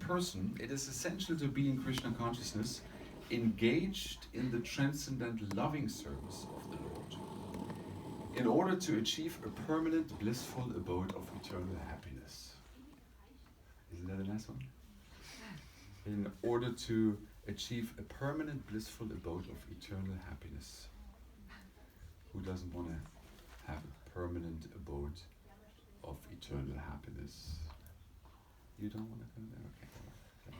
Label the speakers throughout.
Speaker 1: person, it is essential to be in Krishna consciousness, engaged in the transcendent loving service of the Lord, in order to achieve a permanent blissful abode of eternal happiness. Isn't that a nice one? In order to achieve a permanent blissful abode of eternal happiness. Who doesn't want to have a permanent abode of eternal happiness? You don't want to go there? Okay.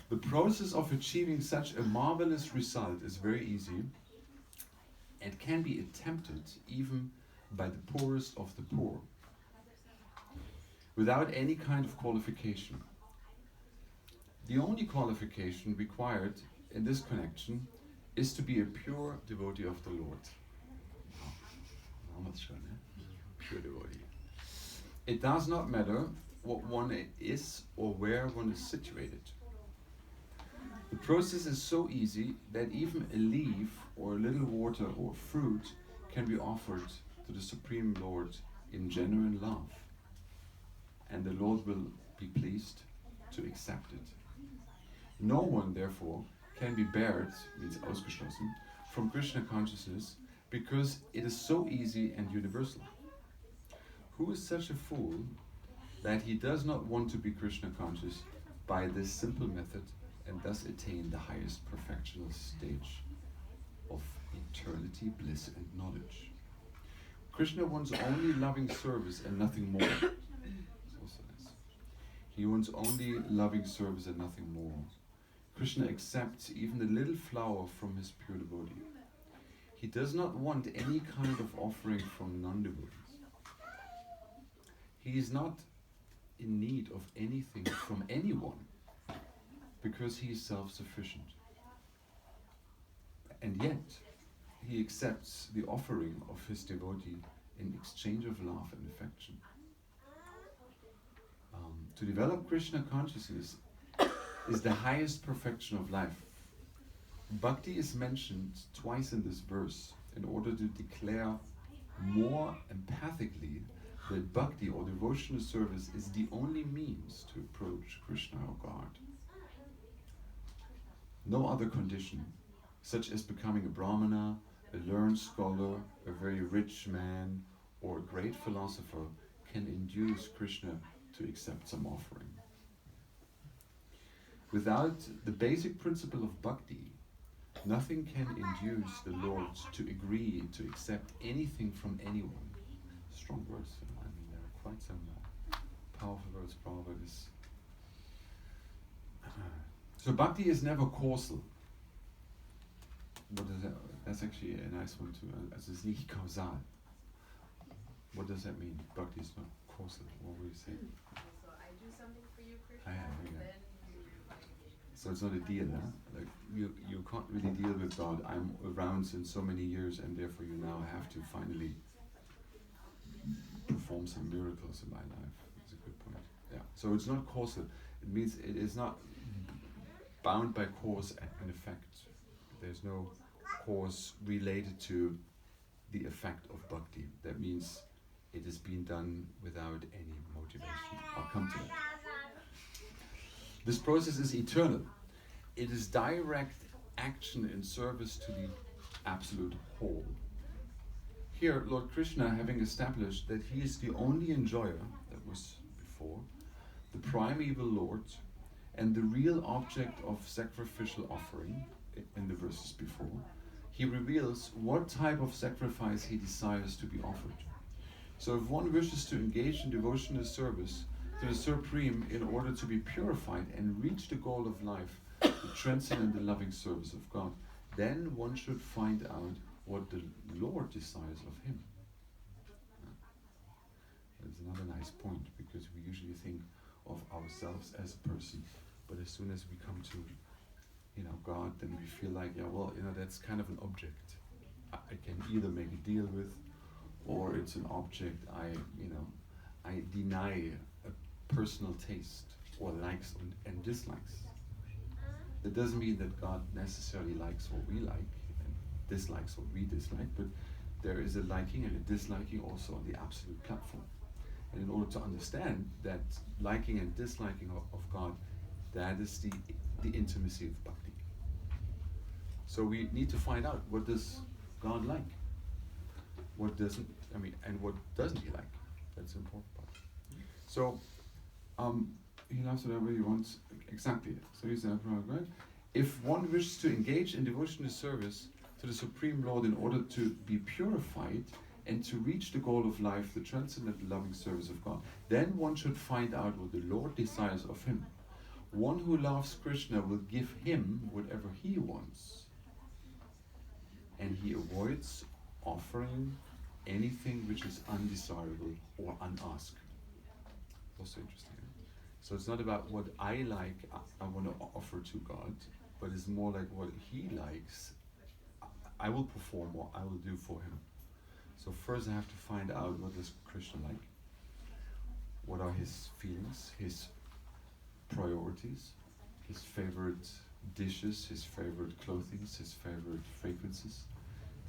Speaker 1: The process of achieving such a marvelous result is very easy and can be attempted even by the poorest of the poor, without any kind of qualification. The only qualification required in this connection is to be a pure devotee of the Lord. Pure devotee. It does not matter what one is or where one is situated. The process is so easy that even a leaf or a little water or fruit can be offered to the Supreme Lord in genuine love, and the Lord will be pleased to accept it. No one, therefore, can be barred, means ausgeschlossen, from Krishna consciousness because it is so easy and universal. Who is such a fool that he does not want to be Krishna conscious by this simple method and thus attain the highest perfectional stage of eternity, bliss and knowledge? Krishna wants only loving service and nothing more. He wants only loving service and nothing more. Krishna accepts even the little flower from his pure devotee. He does not want any kind of offering from non-devotees. He is not in need of anything from anyone because he is self-sufficient. And yet, he accepts the offering of his devotee in exchange of love and affection. To develop Krishna consciousness is the highest perfection of life. Bhakti is mentioned twice in this verse in order to declare more empathically that bhakti or devotional service is the only means to approach Krishna or God. No other condition, such as becoming a brahmana, a learned scholar, a very rich man, or a great philosopher, can induce Krishna to accept some offering. Without the basic principle of bhakti, nothing can induce the Lord to agree to accept anything from anyone. Strong words. I mean, there are quite some powerful words. Prabhupada is. So bhakti is never causal. What does that? That's actually a nice one too. Es ist nicht kausal. What does that mean? Bhakti is not causal. What would you say?
Speaker 2: So I do something for you, Krishna, and then you.
Speaker 1: So it's not a deal, huh? Like you can't really deal with God. I'm around since so many years, and therefore you now have to finally perform some miracles in my life. That's a good point. Yeah. So it's not causal. It means it is not bound by cause and effect. There's no cause related to the effect of bhakti. That means it is being done without any motivation. I'll come to that. This process is eternal. It is direct action in service to the absolute whole. Here, Lord Krishna, having established that he is the only enjoyer, that was before, the primeval Lord, and the real object of sacrificial offering, in the verses before, he reveals what type of sacrifice he desires to be offered. So if one wishes to engage in devotional service to the Supreme in order to be purified and reach the goal of life, the transcendent and loving service of God, then one should find out what the Lord desires of him. That's another nice point, because we usually think of ourselves as a person, but as soon as we come to God, then we feel like, that's kind of an object I can either make a deal with, or it's an object I deny a personal taste or likes and dislikes. That doesn't mean that God necessarily likes what we like and dislikes what we dislike, but there is a liking and a disliking also on the absolute platform. And in order to understand that liking and disliking of God, that is the intimacy of bhakti. So we need to find out, what does God like? What doesn't, and what doesn't he like? That's the important part. So, he loves whatever he wants, exactly. So he said, right? If one wishes to engage in devotional service to the Supreme Lord in order to be purified and to reach the goal of life, the transcendental loving service of God, then one should find out what the Lord desires of him. One who loves Krishna will give him whatever he wants, and he avoids offering anything which is undesirable or unasked. Also interesting. So it's not about what I like, I want to offer to God, but it's more like what he likes, I will perform or I will do for him. So first I have to find out, what does Krishna like? What are his feelings, his priorities, his favorite dishes, his favorite clothing, his favorite fragrances.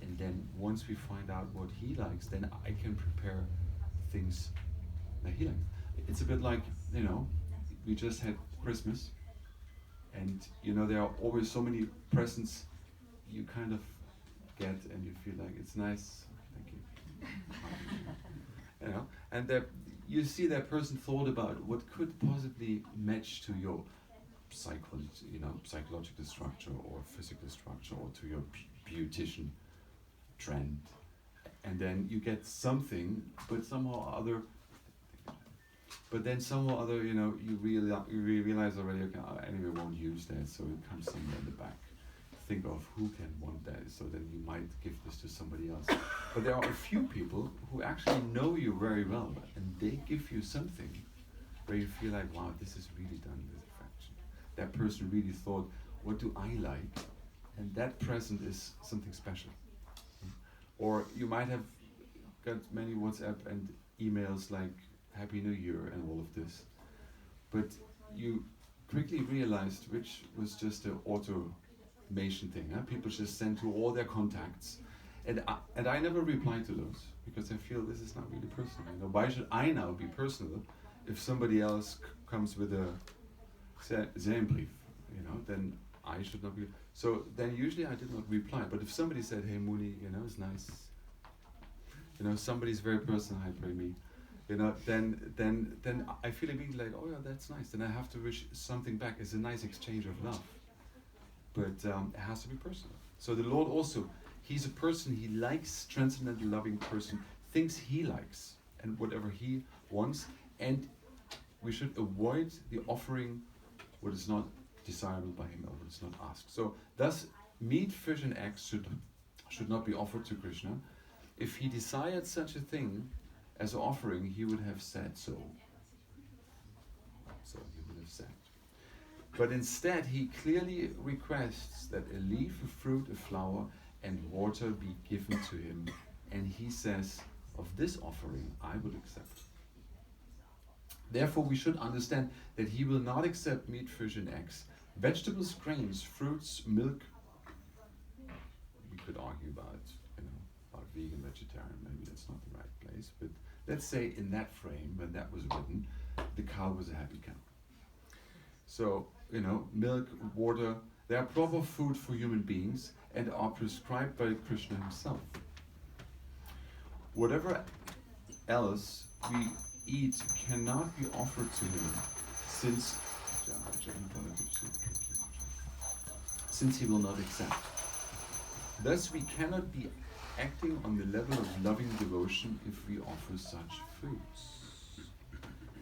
Speaker 1: And then once we find out what he likes, then I can prepare things that he likes. It's a bit like, we just had Christmas, and there are always so many presents you kind of get, and you feel like it's nice, thank you. And that you see that person thought about what could possibly match to your psychological structure or physical structure, or to your beautician trend, and then you get something, but somehow or other. But then somehow or other, you realize already, okay, I anyway won't use that, so it comes somewhere in the back. Think of who can want that, so then you might give this to somebody else. But there are a few people who actually know you very well, and they give you something where you feel like, wow, this is really done with affection. That person really thought, what do I like? And that present is something special. Or you might have got many WhatsApp and emails like, Happy New Year and all of this, but you quickly realized which was just an automation thing. People just send to all their contacts, and I never reply to those, because I feel this is not really personal. Why should I now be personal if somebody else comes with a Zehnbrief? Then I should not be. So then usually I did not reply. But if somebody said, "Hey Muni, it's nice," somebody's very personal, hi pray me. Then I feel immediately like, oh yeah, that's nice. Then I have to wish something back. It's a nice exchange of love, but it has to be personal. So the Lord also, he's a person, he likes, transcendental loving person, things he likes, and whatever he wants, and we should avoid the offering what is not desirable by him or what is not asked. So thus, meat, fish and eggs should not be offered to Krishna. If he desired such a thing as an offering, he would have said so. So he would have said. But instead, he clearly requests that a leaf, a fruit, a flower, and water be given to him. And he says, of this offering, I will accept. Therefore, we should understand that he will not accept meat, fish, and eggs. Vegetables, grains, fruits, milk. We could argue about vegan, vegetarian, maybe that's not the right place, but let's say in that frame, when that was written, the cow was a happy cow. So, milk, water, they are proper food for human beings and are prescribed by Krishna himself. Whatever else we eat cannot be offered to him, since he will not accept. Thus we cannot be acting on the level of loving devotion if we offer such foods.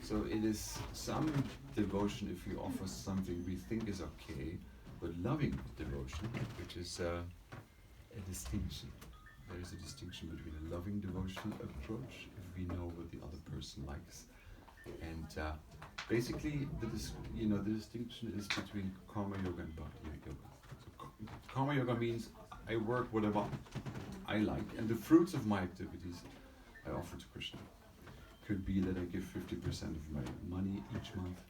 Speaker 1: So it is some devotion if we offer something we think is okay, but loving devotion, which is a distinction. There is a distinction between a loving devotional approach, if we know what the other person likes, and basically the distinction is between karma yoga and bhakti yoga. So karma yoga means I work whatever I like, and the fruits of my activities I offer to Krishna. Could be that I give 50% of my money each month.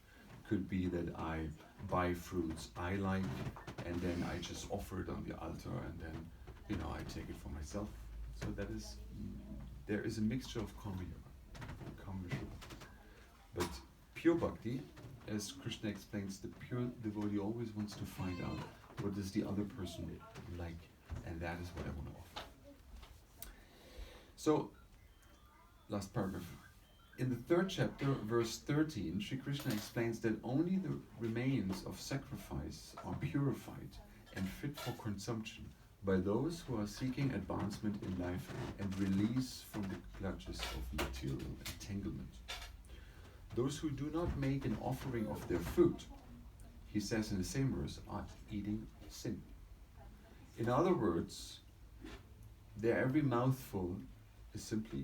Speaker 1: Could be that I buy fruits I like, and then I just offer it on the altar, and then I take it for myself. So there is a mixture of karma yoga. Karma yoga. But pure bhakti, as Krishna explains, the pure devotee always wants to find out what does the other person like, and that is what I want to offer. So, last paragraph. In the 3rd chapter, verse 13, Shri Krishna explains that only the remains of sacrifice are purified and fit for consumption by those who are seeking advancement in life and release from the clutches of material entanglement. Those who do not make an offering of their food, he says in the same verse, are eating sin. In other words, their every mouthful is simply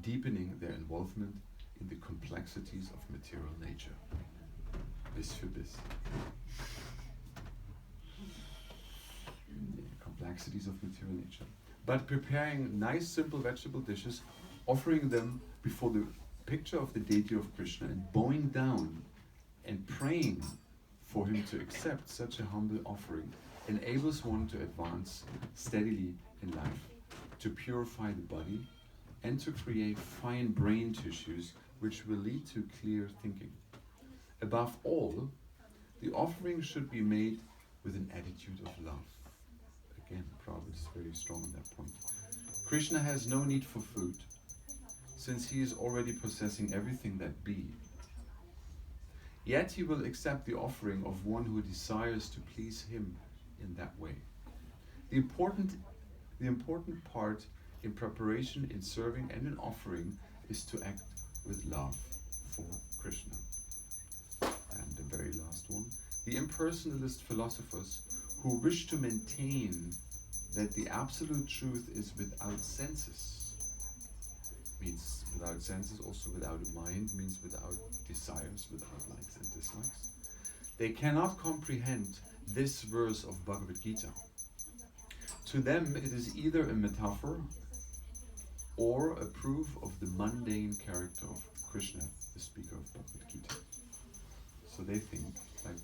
Speaker 1: deepening their involvement in the complexities of material nature. Bis für bis. The complexities of material nature. But preparing nice simple vegetable dishes, offering them before the picture of the deity of Krishna and bowing down and praying for him to accept such a humble offering enables one to advance steadily in life, to purify the body, and to create fine brain tissues which will lead to clear thinking. Above all, the offering should be made with an attitude of love. Again, Prabhupada is very strong on that point. Krishna has no need for food, since he is already possessing everything that be. Yet he will accept the offering of one who desires to please him in that way. The important part in preparation, in serving, and in offering is to act with love for Krishna. And the very last one, the impersonalist philosophers who wish to maintain that the absolute truth is without senses, means without senses, also without a mind, means without desires, without likes and dislikes. They cannot comprehend this verse of Bhagavad Gita. To them it is either a metaphor or a proof of the mundane character of Krishna, the speaker of Bhagavad Gita. So they think, like,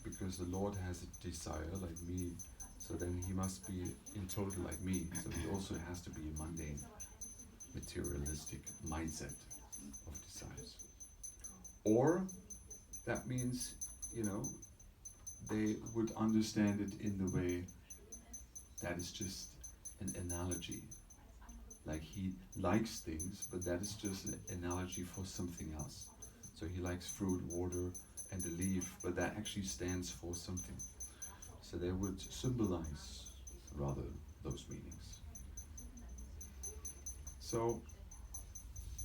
Speaker 1: because the Lord has a desire like me, so then he must be in total like me, so he also has to be a mundane, materialistic mindset of desires. Or that means, they would understand it in the way that is just an analogy. Like he likes things, but that is just an analogy for something else. So he likes fruit, water, and a leaf, but that actually stands for something. So they would symbolize rather those meanings. So,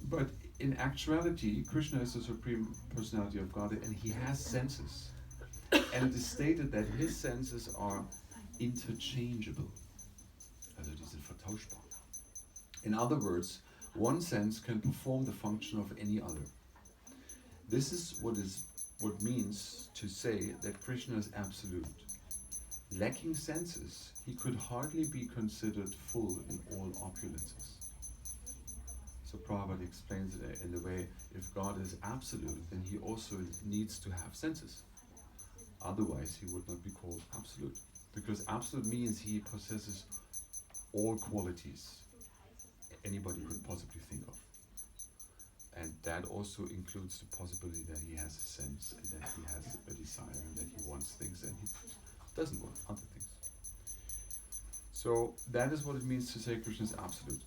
Speaker 1: but in actuality, Krishna is the Supreme Personality of Godhead, and he has senses. And it is stated that his senses are interchangeable. Also diese vertauschbar. In other words, one sense can perform the function of any other. This is what means to say that Krishna is absolute. Lacking senses, he could hardly be considered full in all opulences. So Prabhupada explains it in the way, if God is absolute, then he also needs to have senses. Otherwise, he would not be called absolute. Because absolute means he possesses all qualities anybody could possibly think of. And that also includes the possibility that he has a sense, and that he has a desire, and that he wants things, and he doesn't want other things. So that is what it means to say Krishna is absolute.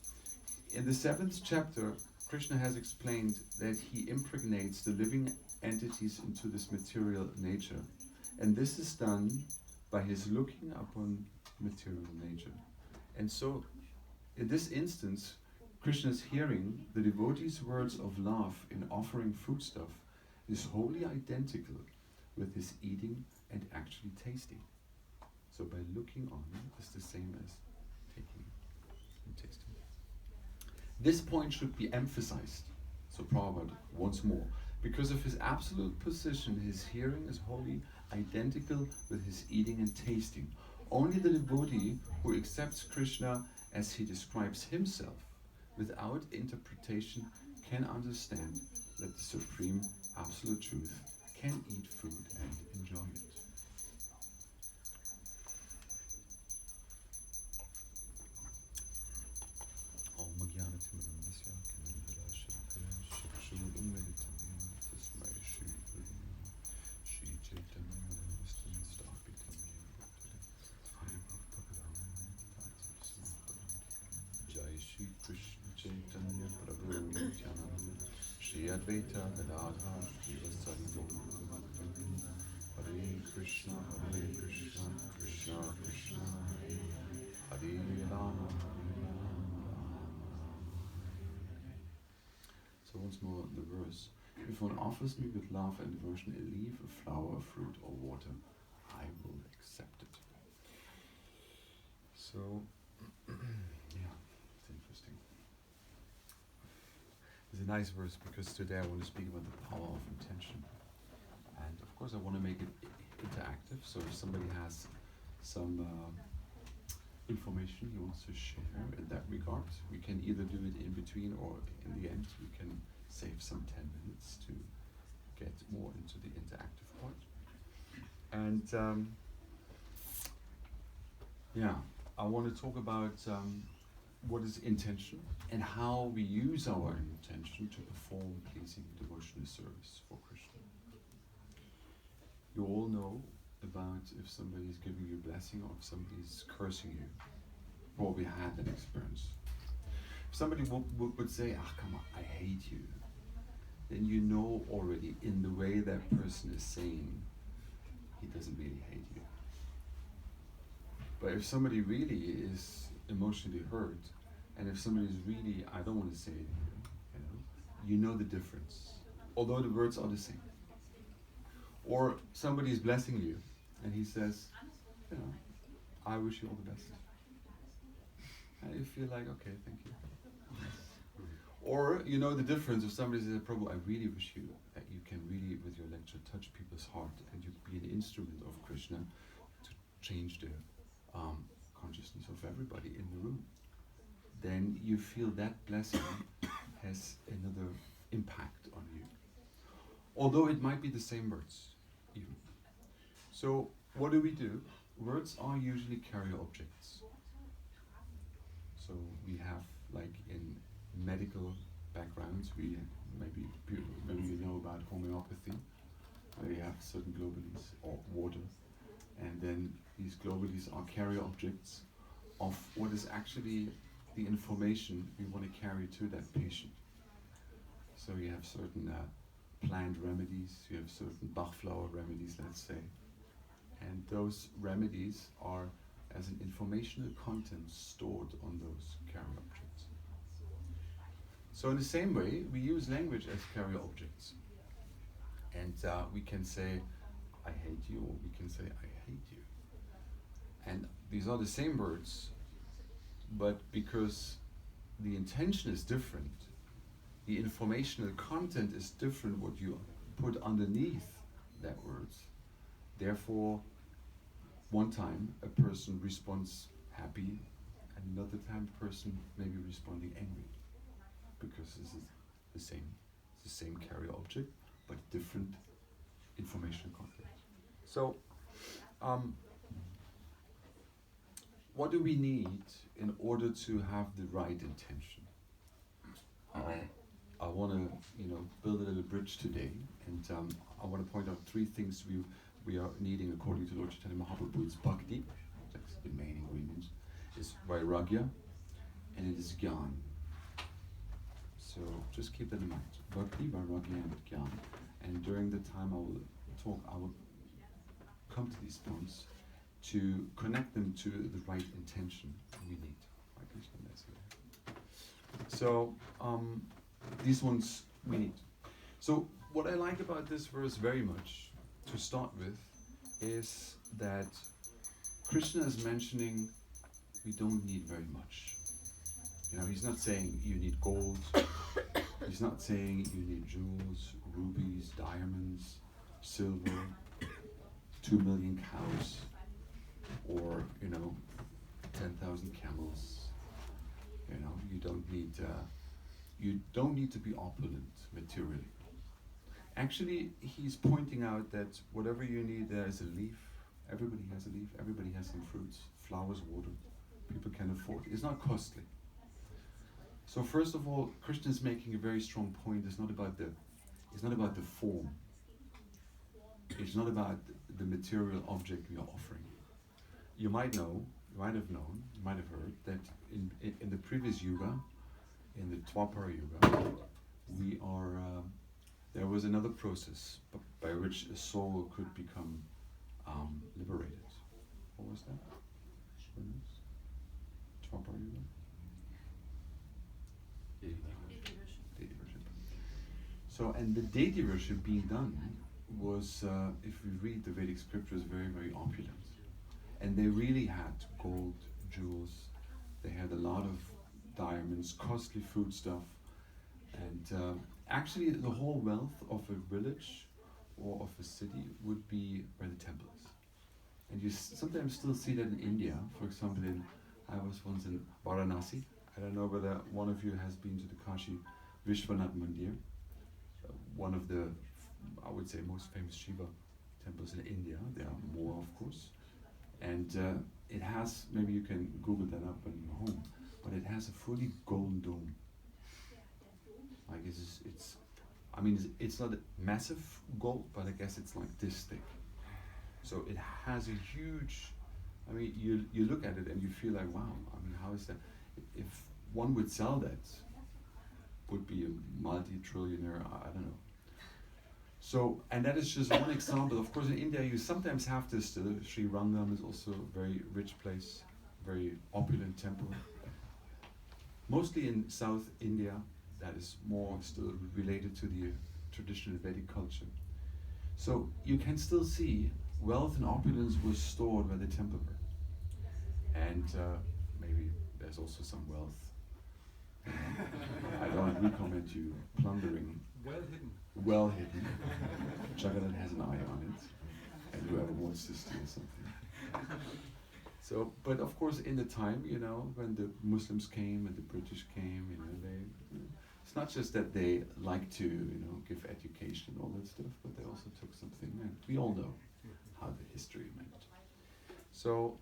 Speaker 1: In the 7th chapter, Krishna has explained that he impregnates the living entities into this material nature. And this is done by his looking upon material nature. And so, in this instance, Krishna's hearing the devotee's words of love in offering foodstuff is wholly identical with his eating and actually tasting. So by looking on is the same as taking and tasting. This point should be emphasized, so Prabhupada once more, because of his absolute position, his hearing is wholly identical with his eating and tasting. Only the devotee who accepts Krishna as he describes himself, without interpretation, can understand that the Supreme Absolute Truth can eat food and enjoy it. Advaita Gadadha Shivasari Hare Krishna, Krishna Krishna, Hare Rama, Hare Rama. So once more the verse. If one offers me with love and devotion a leaf, a flower, a fruit, or water, I will accept it. So, yeah, it's interesting. It's a nice verse because today I want to speak about the power of intention. And of course I want to make it interactive, so if somebody has some information he wants to share in that regard, we can either do it in between or in the end we can save some 10 minutes to get more into the interactive part. And I want to talk about what is intention and how we use our intention to perform pleasing devotional service for Krishna. You all know about if somebody is giving you a blessing or if somebody is cursing you. Probably had that experience. If somebody would say, come on, I hate you, then you know already in the way that person is saying, he doesn't really hate you. But if somebody really is emotionally hurt, and if somebody is really, I don't want to say it here, you know the difference, although the words are the same. Or somebody is blessing you, and he says, I wish you all the best. And you feel like, okay, thank you. Or you know the difference if somebody says, Prabhu, I really wish you that you can really, with your lecture, touch people's heart and you be an instrument of Krishna to change the consciousness of everybody in the room. Then you feel that blessing has another impact on you. Although it might be the same words, even. So what do? Words are usually carrier objects. So we have, like in medical backgrounds, maybe you know about homeopathy, where you have certain globules or water, and then these globules are carrier objects of what is actually the information we want to carry to that patient. So you have certain plant remedies, you have certain Bach flower remedies, let's say, and those remedies are as an informational content stored on those carrier objects. So in the same way, we use language as carrier objects. And we can say, I hate you, or we can say, I hate you. And these are the same words, but because the intention is different, the informational content is different, what you put underneath that words. Therefore, one time a person responds happy, and another time a person may be responding angry, because this is the same carrier object, but different information content. So, what do we need in order to have the right intention? I want to, build a little bridge today, and I want to point out 3 things we are needing according to Lord Chaitanya Mahaprabhu. It's bhakti, that's the main ingredient, it's vairagya, and it is jnana. So just keep that in mind. Bhakti, vairagya, and jnana. And during the time I will come to these points to connect them to the right intention we need. So these ones we need. So what I like about this verse very much, to start with, is that Krishna is mentioning we don't need very much. He's not saying you need gold. He's not saying you need jewels, rubies, diamonds, silver, 2 million cows, or 10,000 camels. You don't need to be opulent materially. Actually, he's pointing out that whatever you need, there is a leaf. Everybody has a leaf. Everybody has some fruits, flowers, water. People can afford it. It's not costly. So first of all, Krishna is making a very strong point. It's not about the form. It's not about the material object we are offering. You might have heard that in the previous yuga, in the Dwapara yuga, we are there was another process by which a soul could become liberated. What was that? Top are you there? Deity worship. So, and the deity worship being done was, if we read the Vedic scriptures, very, very opulent. And they really had gold, jewels, they had a lot of diamonds, costly food stuff, and actually the whole wealth of a village or of a city would be where the temple is. And you sometimes still see that in India. For example, I was once in Varanasi. I don't know whether one of you has been to the Kashi Vishwanath Mandir, one of the, I would say, most famous Shiva temples in India. There are more, of course. And it has, maybe you can Google that up when you're home, but it has a fully golden dome. Like it's not a massive gold, but I guess it's like this thick. So it has a huge, you look at it and you feel like, wow, how is that? If one would sell that, would be a multi-trillionaire, I don't know. So, and that is just one example. Of course, in India, you sometimes have this still. Sri Rangam is also a very rich place, very opulent temple. Mostly in South India, that is more still related to the traditional Vedic culture. So you can still see wealth and opulence was stored where the temple were. And maybe there's also some wealth. I don't recommend you plundering. Well hidden. Jagannath has an eye on it, and whoever wants to steal something. So, but of course, in the time, when the Muslims came and the British came, it's not just that they like to, give education and all that stuff, but they also took something. And we all know how the history went. So,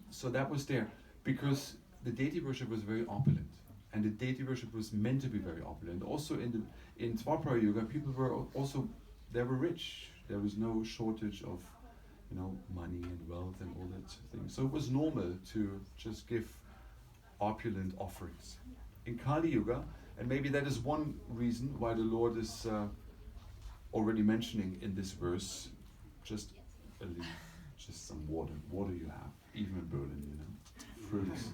Speaker 1: so that was there because the deity worship was very opulent. And the deity worship was meant to be very opulent. Also in Dwapara Yuga, people were also, they were rich. There was no shortage of, money and wealth and all that sort of thing. So it was normal to just give opulent offerings. In Kali Yuga, and maybe that is one reason why the Lord is already mentioning in this verse, just a leaf, just some water you have, even in Berlin, fruits,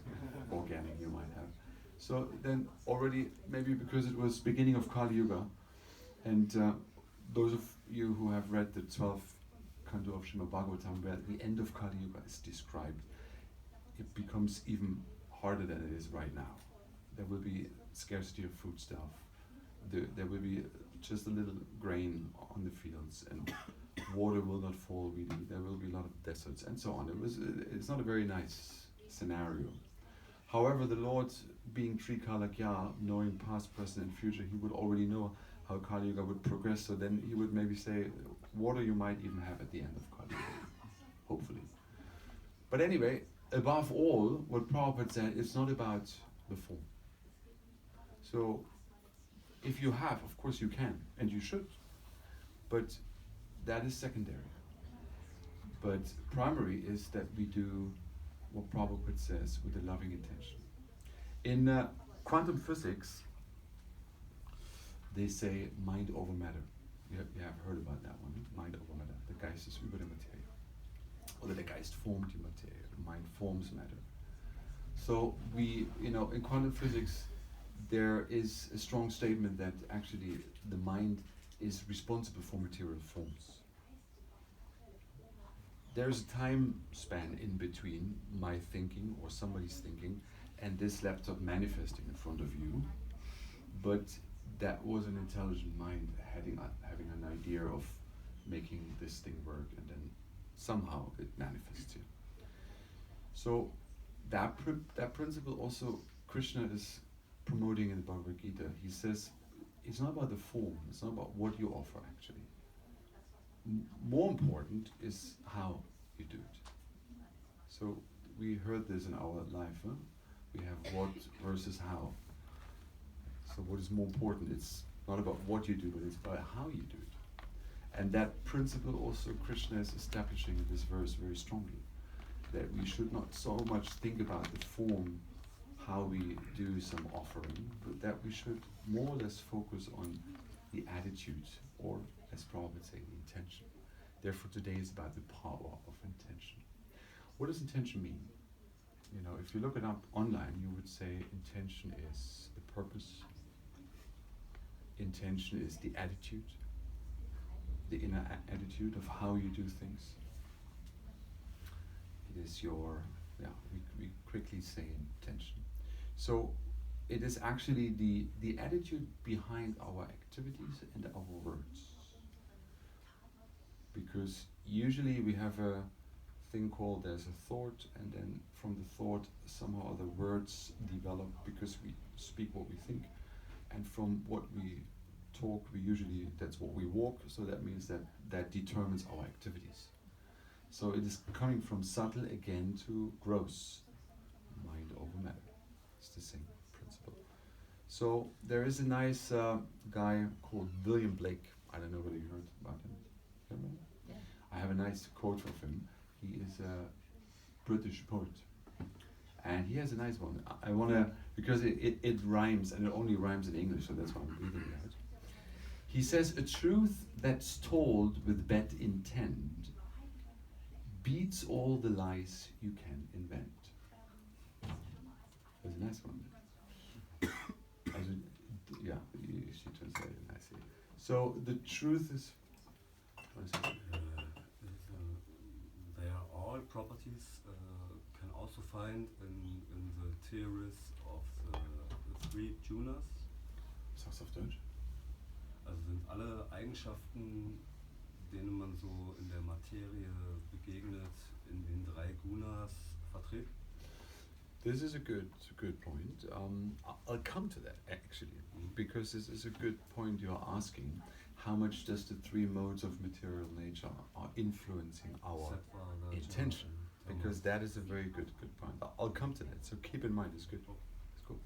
Speaker 1: organic you might have. So then already, maybe because it was beginning of Kali Yuga, and those of you who have read the 12th canto of Srimad Bhagavatam, where the end of Kali Yuga is described, it becomes even harder than it is right now. There will be scarcity of foodstuff. There will be just a little grain on the fields, and water will not fall really. There will be a lot of deserts and so on. It's not a very nice scenario. However, the Lord, being Trikalakya, knowing past, present, and future, he would already know how Kali Yuga would progress. So then he would maybe say, water you might even have at the end of Kali Yuga, hopefully. But anyway, above all, what Prabhupada said, it's not about the form. So if you have, of course you can, and you should. But that is secondary. But primary is that we do what Prabhupada says with a loving intention. In quantum physics, they say mind over matter. You have heard about that one, mind over matter. Der Geist ist über der Materie. Oder der Geist formt die Materie. Mind forms matter. So we, in quantum physics, there is a strong statement that actually the mind is responsible for material forms. There's a time span in between my thinking or somebody's thinking and this laptop manifesting in front of you, but that was an intelligent mind having an idea of making this thing work, and then somehow it manifests here. So that principle also Krishna is promoting in the Bhagavad Gita. He says it's not about the form, it's not about what you offer actually. More important is how you do it. So we heard this in our life. We have what versus how. So what is more important? It's not about what you do, but it's about how you do it. And that principle also Krishna is establishing in this verse very strongly. That we should not so much think about the form, how we do some offering, but that we should more or less focus on the attitude or as Prabhupada would say, the intention. Therefore today is about the power of intention. What does intention mean? You know, if you look it up online, you would say intention is the purpose, intention is the attitude, the inner attitude of how you do things. It is your, we quickly say intention. So it is actually the attitude behind our activities and our words. Because usually we have a thing called there's a thought, and then from the thought somehow the words develop because we speak what we think, and from what we talk we usually, that's what we walk, so that means that determines our activities. So it is coming from subtle again to gross, mind over matter. It's the same principle. So there is a nice guy called William Blake. I don't know whether you heard about him. Yeah. I have a nice quote of him. He is a British poet, and he has a nice one. I wanna, because it rhymes, and it only rhymes in English, so that's why I'm reading it out. He says, "A truth that's told with bad intent beats all the lies you can invent." That's a nice one. She translated it nicely. So the truth is,
Speaker 3: they are all properties can also find in the theories of the three Junas.
Speaker 1: Sag's auf Deutsch?
Speaker 3: Also sind alle Eigenschaften, denen man so in der Materie begegnet, in den drei Gunas vertreten.
Speaker 1: This is a good point. I'll come to that actually, because this is a good point you're asking. How much does the three modes of material nature are influencing our intention? Because that is a very good point. I'll come to that. So keep in mind, it's good. It's cool.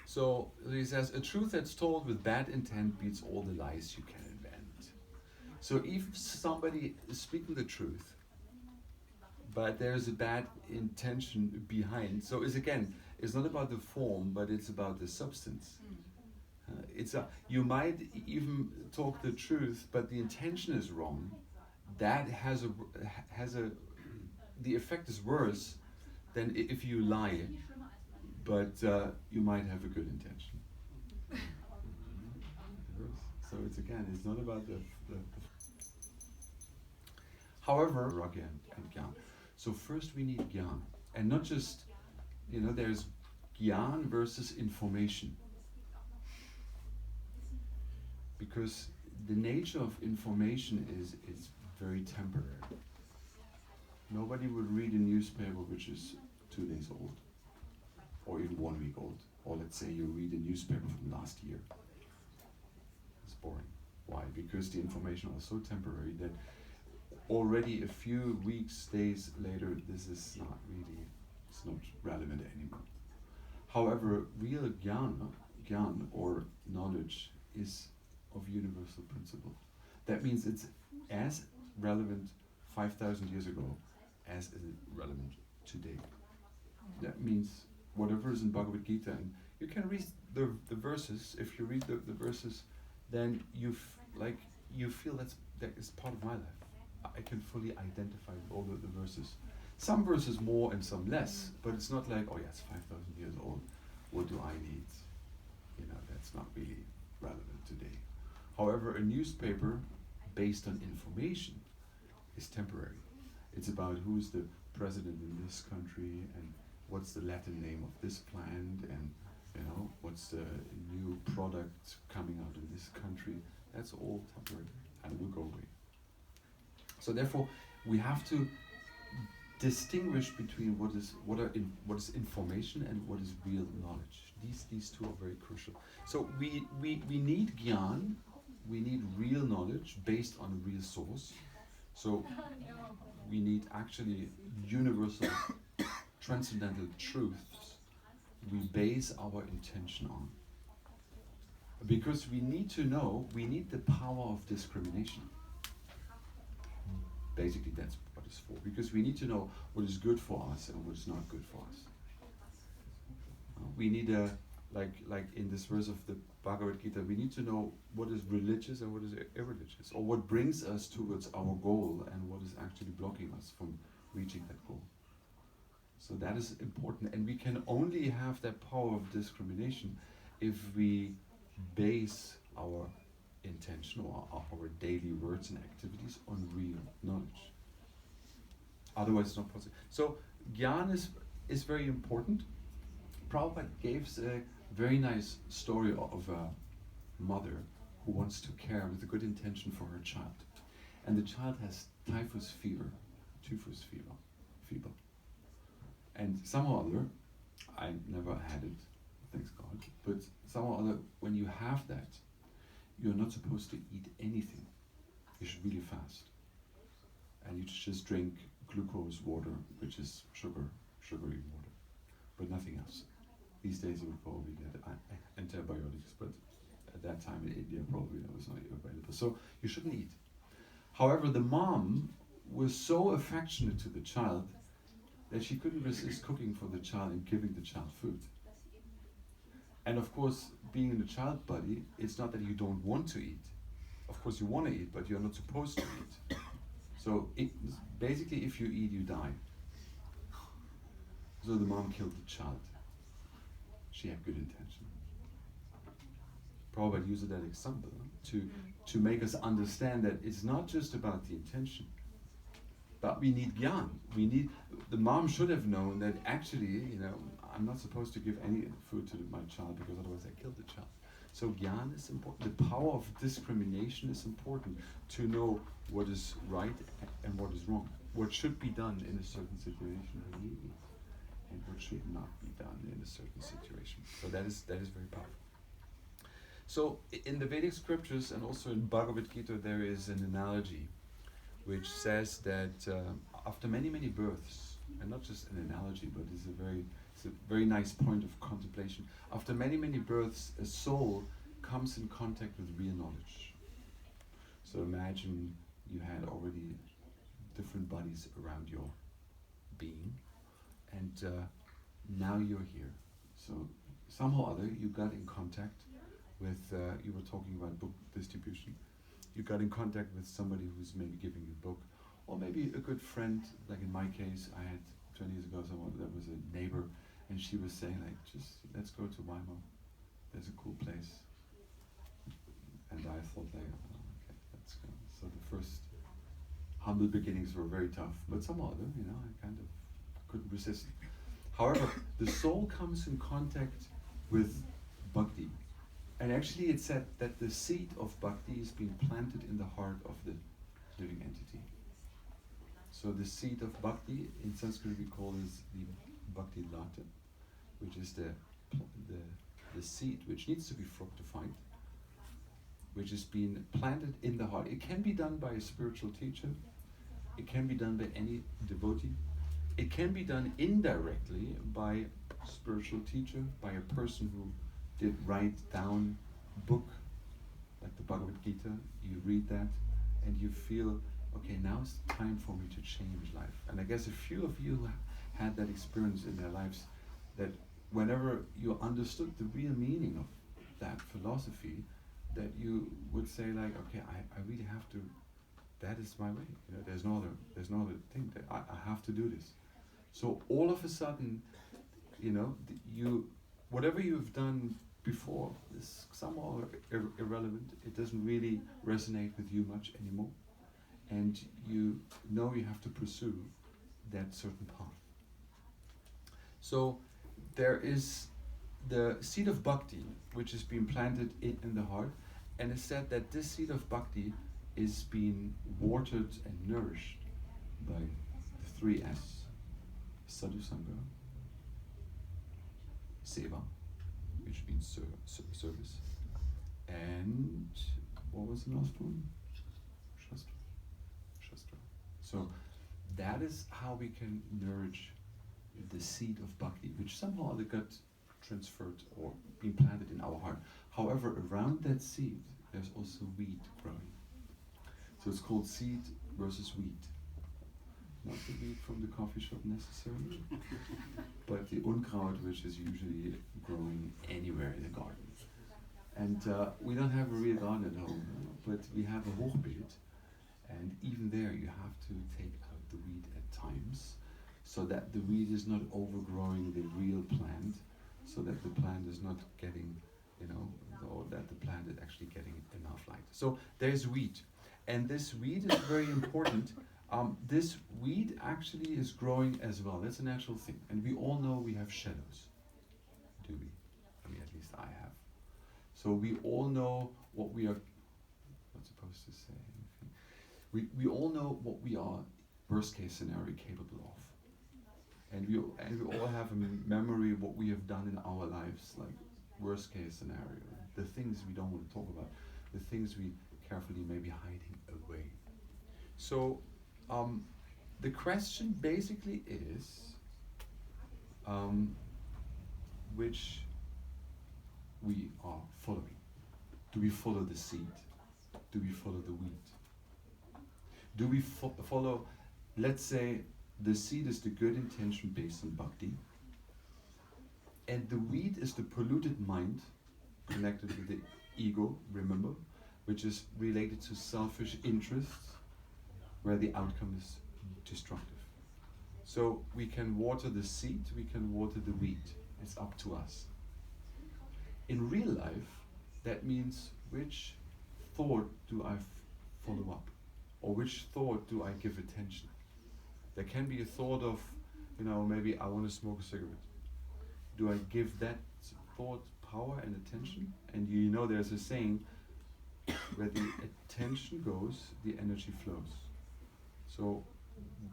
Speaker 1: So he says, a truth that's told with bad intent beats all the lies you can invent. So if somebody is speaking the truth, but there's a bad intention behind, so it's not about the form, but it's about the substance. You might even talk the truth, but the intention is wrong. That the effect is worse than if you lie, but you might have a good intention. So it's not about the however, Ragya and Gyan. So first we need Gyan, and not just, there's Gyan versus information. Because the nature of information is very temporary. Nobody would read a newspaper which is 2 days old, or even 1 week old. Or let's say you read a newspaper from last year. It's boring. Why? Because the information is so temporary that already a few weeks, days later, this is not really, it's not relevant anymore. However, real Gyan or knowledge is of universal principle. That means it's as relevant 5,000 years ago as is it relevant today. That means whatever is in Bhagavad Gita, and you can read the verses. If you read the verses, then you feel that is part of my life. I can fully identify with all the verses. Some verses more and some less, but it's not like, oh yeah, it's 5,000 years old. What do I need? That's not really relevant today. However, a newspaper based on information is temporary. It's about who's the president in this country, and what's the Latin name of this plant, and what's the new product coming out in this country. That's all temporary and will go away. So therefore, we have to distinguish between what is information and what is real knowledge. These two are very crucial. So we need Gyan. We need real knowledge based on a real source. So we need actually universal, transcendental truths we base our intention on. Because we need the power of discrimination. Basically, that's what it's for. Because we need to know what is good for us and what is not good for us. We need like in this verse of the Bhagavad Gita, we need to know what is religious and what is irreligious, or what brings us towards our goal and what is actually blocking us from reaching that goal. So that is important, and we can only have that power of discrimination if we base our intention or our daily words and activities on real knowledge. Otherwise it's not possible. So Gyan is very important. Prabhupada gives a very nice story of a mother who wants to care with a good intention for her child. And the child has typhus fever. And somehow or other, I never had it, thanks God, but somehow or other, when you have that, you're not supposed to eat anything. You should really fast. And you just drink glucose water, which is sugary water, but nothing else. These days you would probably get antibiotics, but at that time in India probably that was not available. So you shouldn't eat. However, the mom was so affectionate to the child that she couldn't resist cooking for the child and giving the child food. And of course, being in the child body, it's not that you don't want to eat. Of course you want to eat, but you're not supposed to eat. So basically, if you eat, you die. So the mom killed the child. She had good intention. Prabhupada used that example to make us understand that it's not just about the intention, but we need Gyan. The mom should have known that actually, I'm not supposed to give any food to my child because otherwise I killed the child. So Gyan is important. The power of discrimination is important to know what is right and what is wrong. What should be done in a certain situation and what should not be done in a certain situation. So that is very powerful. So in the Vedic scriptures and also in Bhagavad Gita there is an analogy which says that after many births, and not just an analogy, but it's a very nice point of contemplation. After many births, a soul comes in contact with real knowledge. So imagine you had already different bodies around your being, and now you're here. So somehow or other you got in contact with, you were talking about book distribution, you got in contact with somebody who's maybe giving you a book, or maybe a good friend, like in my case, I had 20 years ago someone that was a neighbor, and she was saying like, just let's go to Weimar, there's a cool place. And I thought like, oh, okay, let's go. So the first humble beginnings were very tough, but somehow or other, I kind of couldn't resist. However, the soul comes in contact with bhakti. And actually it said that the seed of bhakti is being planted in the heart of the living entity. So the seed of bhakti, in Sanskrit we call this the bhakti lata, which is the seed which needs to be fructified, which is being planted in the heart. It can be done by a spiritual teacher, it can be done by any devotee, it can be done indirectly by a spiritual teacher, by a person who did write down a book, like the Bhagavad Gita, you read that, and you feel, okay, now it's time for me to change life. And I guess a few of you had that experience in their lives, that whenever you understood the real meaning of that philosophy, that you would say like, okay, I really have to, that is my way. There's no other thing, that I have to do this. So all of a sudden, whatever you've done before is somehow irrelevant. It doesn't really resonate with you much anymore. And you have to pursue that certain path. So there is the seed of bhakti, which is being planted in the heart. And it's said that this seed of bhakti is being watered and nourished by the 3 S. Sadhu Sangha, Seva, which means service, and what was the last one? Shastra. So that is how we can nourish the seed of bhakti, which somehow got transferred or been planted in our heart. However, around that seed, there's also weed growing. So it's called seed versus wheat. Not the wheat from the coffee shop necessarily, but the Unkraut, which is usually growing anywhere in the garden. And we don't have a real garden at home, but we have a hochbeet, and even there you have to take out the weed at times, so that the weed is not overgrowing the real plant, so that the plant is not getting, or that the plant is actually getting enough light. So there's weed, and this weed is very important. This weed actually is growing as well. That's a natural thing, and we all know we have shadows, do we? I mean, at least I have. So we all know what we are, not supposed to say anything. We all know what we are, worst case scenario, capable of. And we all have a memory of what we have done in our lives, like worst case scenario. The things we don't want to talk about, the things we carefully may be hiding away. So the question basically is which we are following. Do we follow the seed? Do we follow the wheat? Do we follow, let's say, the seed is the good intention based on bhakti, and the wheat is the polluted mind connected with the ego, remember, which is related to selfish interests, where the outcome is destructive. So we can water the seed, we can water the wheat. It's up to us. In real life, that means which thought do I follow up? Or which thought do I give attention? There can be a thought of, maybe I want to smoke a cigarette. Do I give that thought power and attention? And there's a saying, where the attention goes, the energy flows. So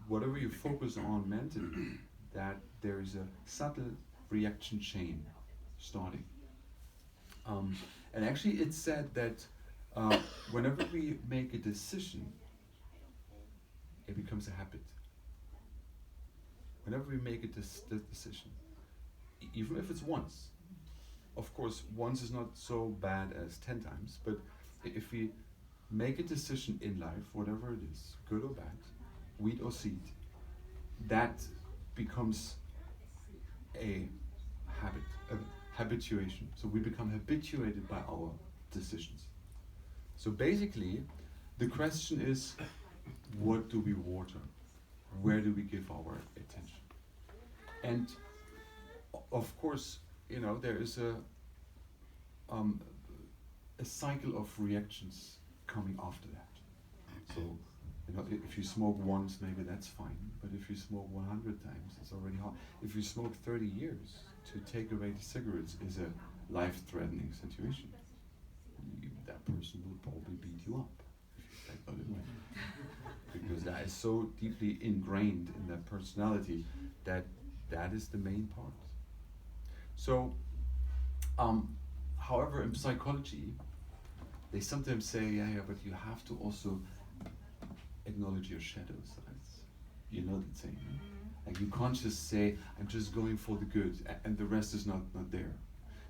Speaker 1: whatever you focus on mentally, that there is a subtle reaction chain starting. And actually it's said that whenever we make a decision, it becomes a habit. Whenever we make a decision, even if it's once, of course once is not so bad as 10 times, but if we make a decision in life, whatever it is, good or bad, wheat or seed, that becomes a habit, a habituation. So we become habituated by our decisions. So basically, the question is, what do we water? Where do we give our attention? And of course, there is a cycle of reactions coming after that. So, if you smoke once, maybe that's fine. But if you smoke 100 times, it's already hard. If you smoke 30 years, to take away the cigarettes is a life-threatening situation. That person will probably beat you up if you take that away. Because that is so deeply ingrained in their personality that is the main part. So, however, in psychology, they sometimes say, yeah, but you have to also acknowledge your shadow sides. You know that saying, right? Like you can't just say, I'm just going for the good, and the rest is not there.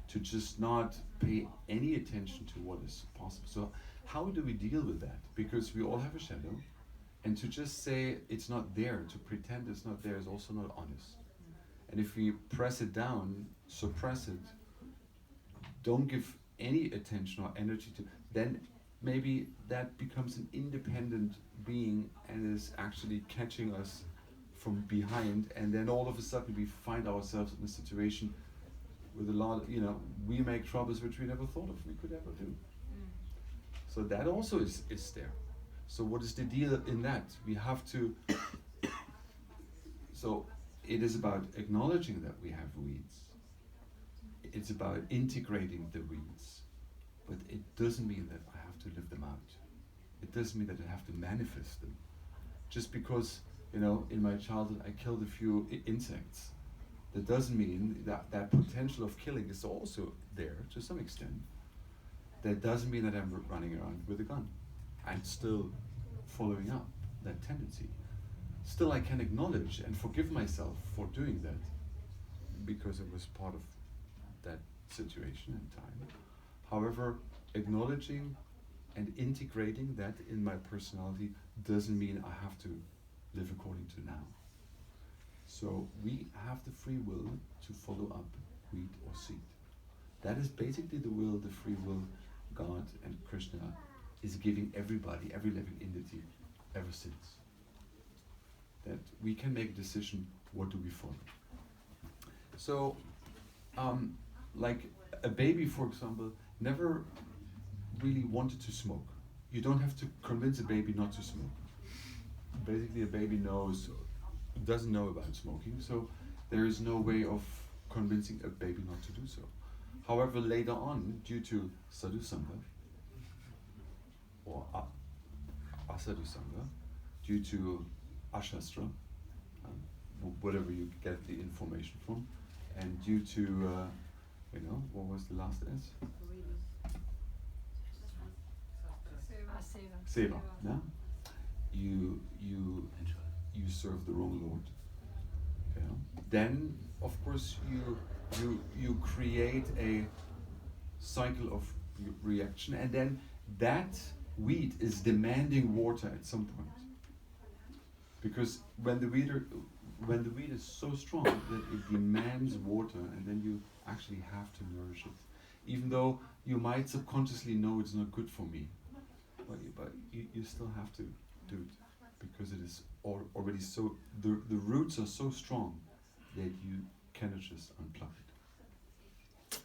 Speaker 1: To just not pay any attention to what is possible. So how do we deal with that? Because we all have a shadow, and to just say it's not there, to pretend it's not there, is also not honest. And if we press it down, suppress it, don't give any attention or energy to, then maybe that becomes an independent being and is actually catching us from behind, and then all of a sudden we find ourselves in a situation with a lot of, we make troubles which we never thought of we could ever do. So that also is there. So what is the deal in that? We have to, so it is about acknowledging that we have weeds. It's about integrating the weeds. But it doesn't mean that I have to live them out. It doesn't mean that I have to manifest them. Just because, in my childhood I killed a few insects, that doesn't mean that potential of killing is also there to some extent. That doesn't mean that I'm running around with a gun. I'm still following up that tendency. Still I can acknowledge and forgive myself for doing that, because it was part of that situation and time. However, acknowledging and integrating that in my personality doesn't mean I have to live according to now. So we have the free will to follow up wheat or seed. That is basically the will, the free will God and Krishna is giving everybody, every living entity, ever since. That we can make a decision, what do we follow? So, like a baby, for example, never really wanted to smoke. You don't have to convince a baby not to smoke. Basically, a baby doesn't know about smoking, so there is no way of convincing a baby not to do so. However, later on, due to sadhu sangha or asadhu sangha, due to ashastra, whatever you get the information from, and due to what was the last S? Seva. Yeah? You serve the wrong Lord. Okay. Then, of course, you create a cycle of reaction, and then that wheat is demanding water at some point. Because when the wheat is so strong that it demands water, and then you actually have to nourish it, even though you might subconsciously know it's not good for me, but you still have to do it because it is already so. The roots are so strong that you cannot just unplug it.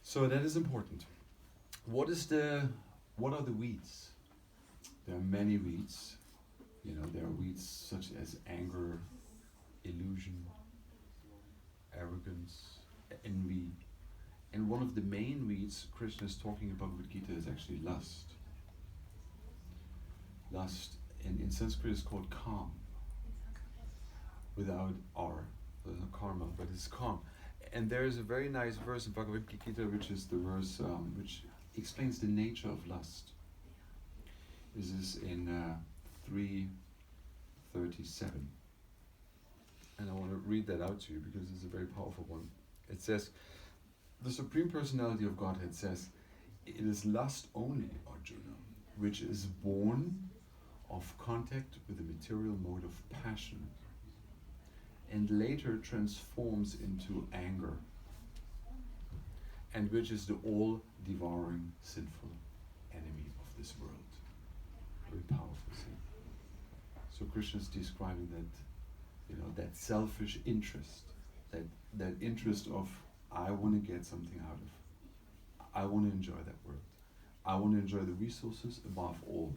Speaker 1: So that is important. What are the weeds? There are many weeds. There are weeds such as anger, illusion, arrogance, envy. And one of the main weeds Krishna is talking about with Gita is actually lust. Lust, in Sanskrit, is called kam. Without R, there's no karma, but it's kam. And there is a very nice verse in Bhagavad Gita, which is the verse which explains the nature of lust. This is in 3:37. And I want to read that out to you because it's a very powerful one. It says, the Supreme Personality of Godhead says, it is lust only, Arjuna, which is born of contact with the material mode of passion and later transforms into anger, and which is the all-devouring sinful enemy of this world. Very powerful scene. So Krishna is describing that, that selfish interest, that interest of, I want to get something out of, I want to enjoy that world. I want to enjoy the resources above all.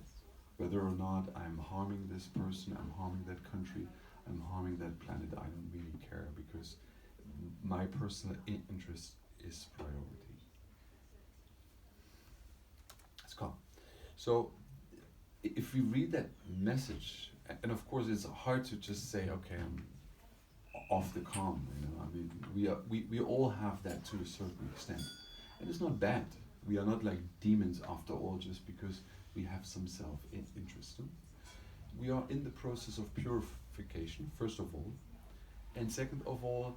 Speaker 1: Whether or not I'm harming this person, I'm harming that country, I'm harming that planet, I don't really care because my personal interest is priority. Let's go. So, if we read that message, and of course it's hard to just say, okay, I'm off the calm, I mean, we all have that to a certain extent. And it's not bad. We are not like demons after all just because we have some self-interest. We are in the process of purification, first of all. And second of all,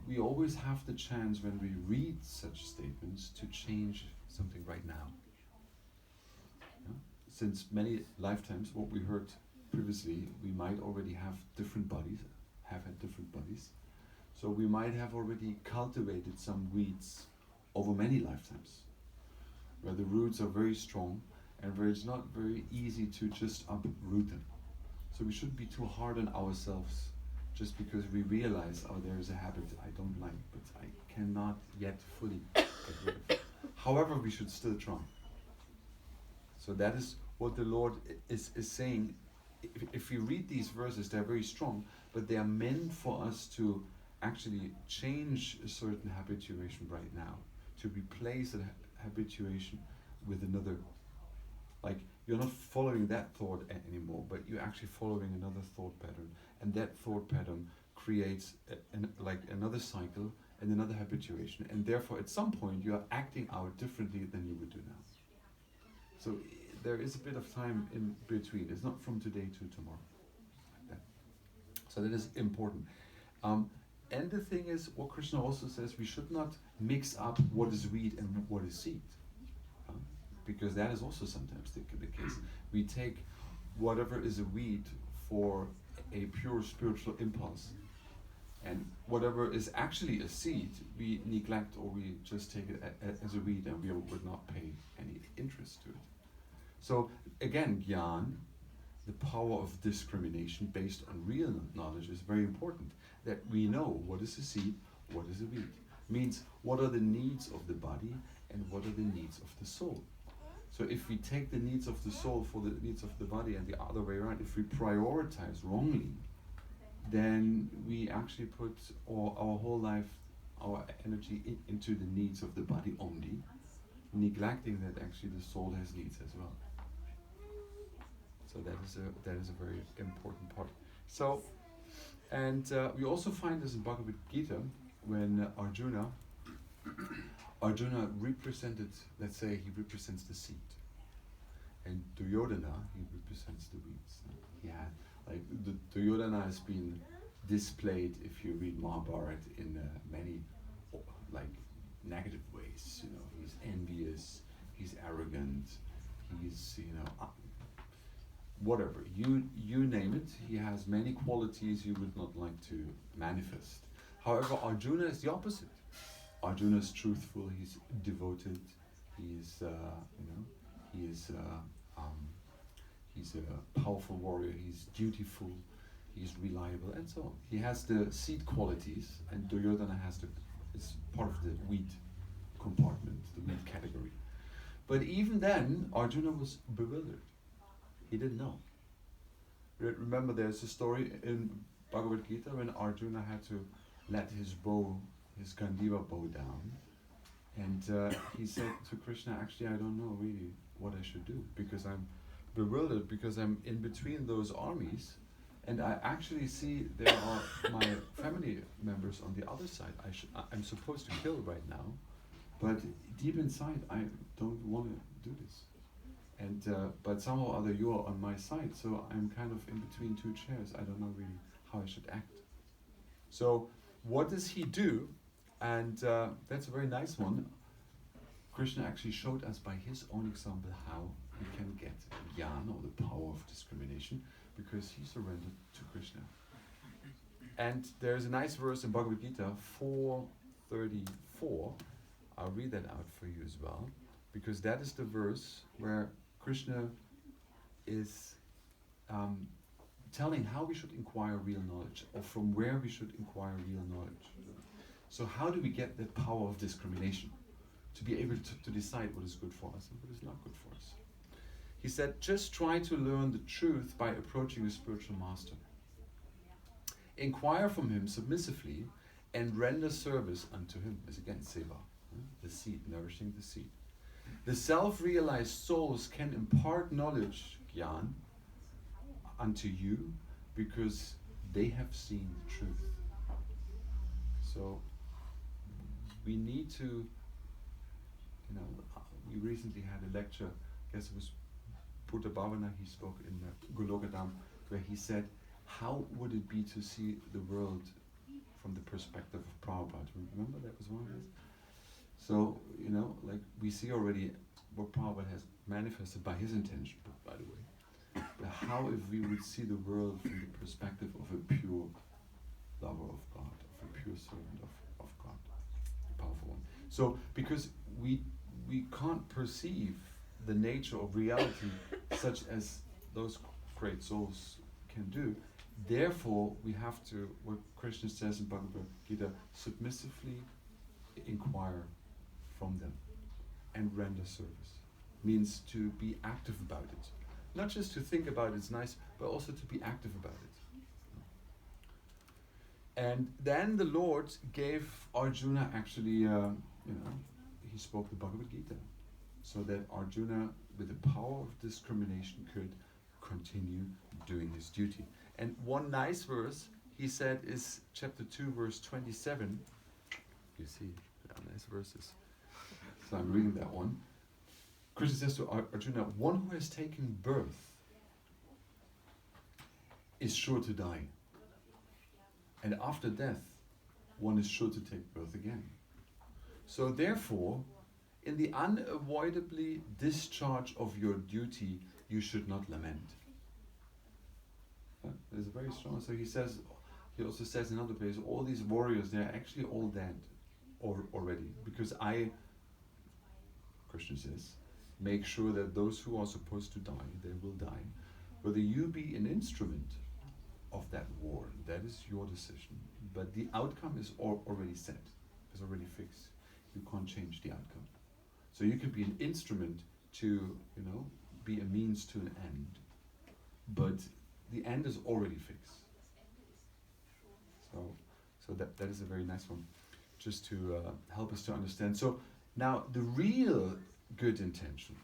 Speaker 1: we always have the chance when we read such statements to change something right now. Since many lifetimes, what we heard previously, we might already have different bodies, have had different bodies. So we might have already cultivated some weeds over many lifetimes, where the roots are very strong and where it's not very easy to just uproot them. So we shouldn't be too hard on ourselves just because we realize, there is a habit I don't like, but I cannot yet fully get rid of it. However, we should still try. So that is what the Lord is saying. If we read these verses, they're very strong, but they are meant for us to actually change a certain habituation right now, to replace that habituation with another. Like, you're not following that thought anymore, but you're actually following another thought pattern, and that thought pattern creates another cycle and another habituation, and therefore at some point you are acting out differently than you would do now. So there is a bit of time in between. It's not from today to tomorrow. Like that. So that is important. And the thing is, what Krishna also says, we should not mix up what is wheat and what is seed. Because that is also sometimes the case. We take whatever is a weed for a pure spiritual impulse. And whatever is actually a seed, we neglect or we just take it as a weed, and we would not pay any interest to it. So again, Gyan, the power of discrimination based on real knowledge, is very important. That we know what is a seed, what is a weed. Means what are the needs of the body and what are the needs of the soul. So if we take the needs of the soul for the needs of the body and the other way around, if we prioritize wrongly, then we actually put our whole life, our energy into the needs of the body only, neglecting that actually the soul has needs as well. So that is a very important part. So, and we also find this in Bhagavad Gita when Arjuna represented, let's say he represents the seed, and Duryodhana, he represents the weeds. He had, like, Duryodhana has been displayed, if you read Mahabharata, in many like negative ways. You know, he's envious, he's arrogant, he's, you know, whatever, you name it. He has many qualities you would not like to manifest. However, Arjuna is the opposite. Arjuna is truthful, he's devoted, he's he's a powerful warrior, he's dutiful, he's reliable, and so on. He has the seed qualities, and Duryodhana is part of the wheat compartment, the wheat category. But even then, Arjuna was bewildered. He didn't know. Remember, there's a story in Bhagavad Gita when Arjuna had to let his bow, his Gandiva bow down, and he said to Krishna, actually, I don't know really what I should do, because I'm bewildered, because I'm in between those armies, and I actually see there are my family members on the other side. I'm supposed to kill right now, but deep inside I don't want to do this. And but somehow or other you are on my side, so I'm kind of in between two chairs. I don't know really how I should act. So what does he do? And that's a very nice one. Krishna actually showed us by his own example how we can get jnana, or the power of discrimination, because he surrendered to Krishna. And there's a nice verse in Bhagavad Gita 4:34. I'll read that out for you as well, because that is the verse where Krishna is telling how we should inquire real knowledge, or from where we should inquire real knowledge. So how do we get the power of discrimination to be able to decide what is good for us and what is not good for us? He said, just try to learn the truth by approaching a spiritual master. Inquire from him submissively and render service unto him. Is again seva, the seed, nourishing the seed. The self-realized souls can impart knowledge, jnana, unto you because they have seen the truth. So we need to, we recently had a lecture, I guess it was Buddha Bhavana, he spoke in Golokadam, where he said, how would it be to see the world from the perspective of Prabhupada? Remember that was one of his? So, like we see already what Prabhupada has manifested by his intention, by the way. But how if we would see the world from the perspective of a pure lover of God, of a pure servant of God, a powerful one. So, because we can't perceive the nature of reality such as those great souls can do, therefore we have to, what Krishna says in Bhagavad Gita, submissively inquire from them and render service. Means to be active about it. Not just to think about it's nice, but also to be active about it. And then the Lord gave Arjuna actually, he spoke the Bhagavad Gita, so that Arjuna, with the power of discrimination, could continue doing his duty. And one nice verse, he said, is chapter 2, verse 27. You see, nice verses. So I'm reading that one. Krishna says to Arjuna, one who has taken birth is sure to die. And after death, one is sure to take birth again. So therefore, in the unavoidably discharge of your duty, you should not lament. is very strong. So he also says in other places, all these warriors, they're actually all dead already, because Krishna says, make sure that those who are supposed to die, they will die. Whether you be an instrument of that war, that is your decision. But the outcome is already set, is already fixed. You can't change the outcome. So you can be an instrument to, be a means to an end, but the end is already fixed. So that is a very nice one, just to help us to understand. So now the real good intention,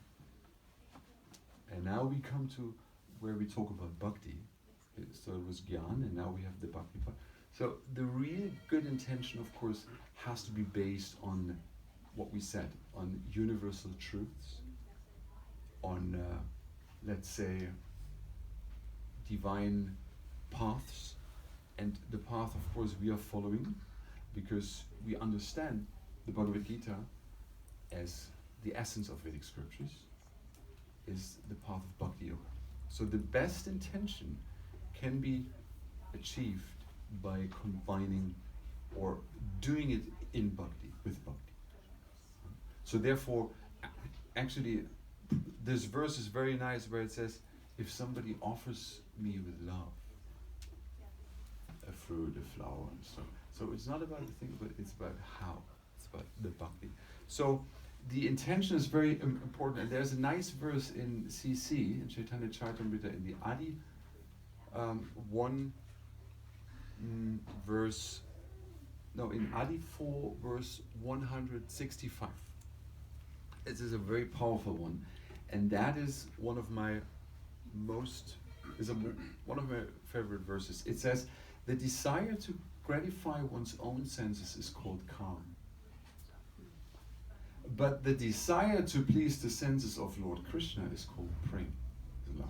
Speaker 1: and now we come to where we talk about bhakti. So it was Gyan, and now we have the bhakti part. So the real good intention, of course, has to be based on what we said, on universal truths, on, let's say, divine paths. And the path, of course, we are following, because we understand the Bhagavad Gita as the essence of Vedic scriptures, is the path of bhakti-yoga. So the best intention can be achieved by combining or doing it in bhakti, with bhakti. So therefore, actually, this verse is very nice, where it says, if somebody offers me with love, a fruit, a flower, and so on. So it's not about the thing, but it's about how. It's about the bhakti. So the intention is very important, and there's a nice verse in CC, in Chaitanya Charitamrita, in the Adi in Adi 4, verse 165. This is a very powerful one, and that is one of my one of my favorite verses. It says, the desire to gratify one's own senses is called calm, but the desire to please the senses of Lord Krishna is called prema, love.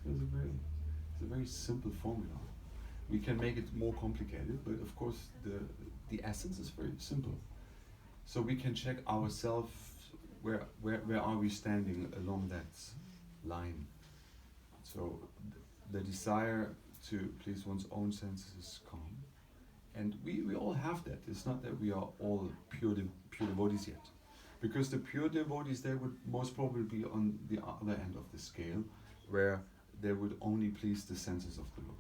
Speaker 1: So it's a very simple formula. We can make it more complicated, but of course the essence is very simple. So we can check ourselves, where are we standing along that line. So the desire to please one's own senses is calm. And we all have that. It's not that we are all pure devotees yet. Because the pure devotees, they would most probably be on the other end of the scale, where they would only please the senses of the Lord.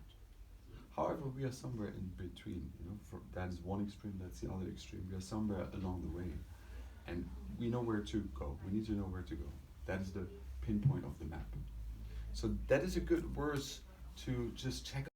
Speaker 1: However, we are somewhere in between. That is one extreme, that's the other extreme. We are somewhere along the way. And we know where to go. We need to know where to go. That is the pinpoint of the map. So that is a good verse to just check